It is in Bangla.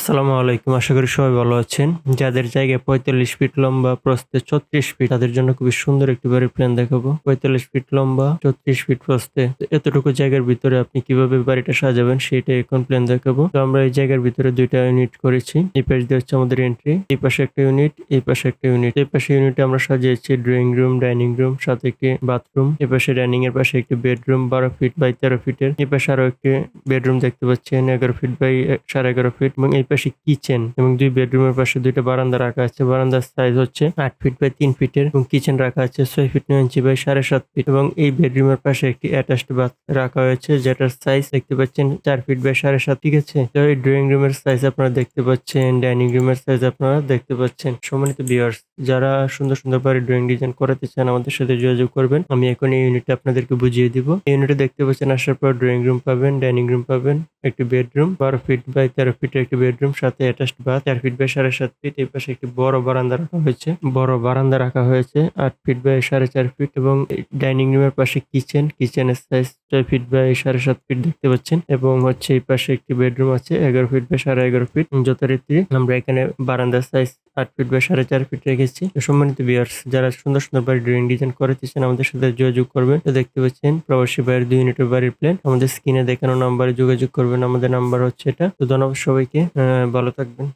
আসসালামু আলাইকুম। আশা করি সবাই ভালো আছেন। যাদের জায়গা ৪৫ ফিট লম্বা, প্রস্থে ৩৬ ফিট তাদের জন্য খুবই সুন্দর একটি বাড়ির প্ল্যান দেখাবো। ৪৫ ফিট লম্বা, ৩৬ ফিট প্রস্থে। তো এতটুকু জায়গার ভিতরে আপনি কিভাবে বাড়িটা সাজাবেন সেটাই এখন প্ল্যান দেখাবো। তো আমরা এই জায়গার ভিতরে ২ টা ইউনিট করেছি। এই পাশ দিয়ে হচ্ছে আমাদের এন্ট্রি। এই পাশে একটা ইউনিট, এই পাশে একটা ইউনিট। এই পাশে ইউনিটে আমরা সাজিয়েছি ড্রয়িং রুম, ডাইনিং রুম, সাথে একটি বাথরুম। এই পাশে ডাইনিং এর পাশে একটি বেডরুম ১২ ফিট বাই ১৩ ফিটের। এই পাশে আরো একটি বেডরুম দেখতে পাচ্ছেন ১১ ফিট বাই ১১.৫ ফিট এবং এই পাশে কিচেন এবং ২ বেডরুমের পাশে ২ টা বারান্দা রাখা আছে। বারান্দার সাইজ হচ্ছে ৮ ফিট বাই ৩ ফিটের এবং কিচেন রাখা আছে ৬ ফিট ৯ ইঞ্চি বাই ৭.৫ ফিট এবং এই বেডরুমের পাশে একটি অ্যাটাচড বাথ রাখা হয়েছে যেটার সাইজ দেখতে পাচ্ছেন ৪ ফিট বাই ৭.৫। ঠিক আছে? তো এই ড্রয়িং রুমের সাইজ আপনারা দেখতে পাচ্ছেন, ডাইনিং রুমের সাইজ আপনারা দেখতে পাচ্ছেন। সম্মানিত ভিউয়ার্স, যারা সুন্দর সুন্দর বাড়ির ড্রয়িং ডিজাইন করাতে চান আমাদের সাথে যোগাযোগ করবেন। আমি এখন এই ইউনিটটা আপনাদেরকে বুঝিয়ে দিব। এই ইউনিটে দেখতে পাচ্ছেন আসার পর ড্রয়িং রুম পাবেন, ডাইনিং রুম পাবেন, একটি বেডরুম ১২ ফিট বাই ১৩ ফিটের একটি বেডরুম, সাথে অ্যাটাচড বাথ ৪ ফিট বাই ৭.৫ ফিট। এই পাশে একটি বড় বারান্দা রাখা হয়েছে। ৮ ফিট বাই ৪.৫ ফিট এবং ডাইনিং রুমের পাশে কিচেন, কিচেনের সাইজ ৬ ফিট বাই ৭.৫ ফিট দেখতে পাচ্ছেন এবং হচ্ছে এই পাশে একটি বেডরুম আছে ১১ ফিট বাই ১১.৫ ফিট। যথারীতি আমরা এখানে বারান্দার সাইজ ৮ ফিট বাই ৪.৫ ফিট রেখেছি। তো সম্মানিত ভিউয়ার্স, যারা সুন্দর সুন্দর বাড়ির ড্রয়িং ডিজাইন করাতে চান আমাদের সাথে যোগাযোগ করবেন। তো দেখতে পাচ্ছেন প্রবাসী বাড়ির ২ ইউনিটের বাড়ির প্ল্যান। আমাদের স্ক্রিনে দেখানো নাম্বারে যোগাযোগ করবেন। আমাদের নাম্বার হচ্ছে এটা। তো ধন্যবাদ সবাইকে। ভালো থাকবেন।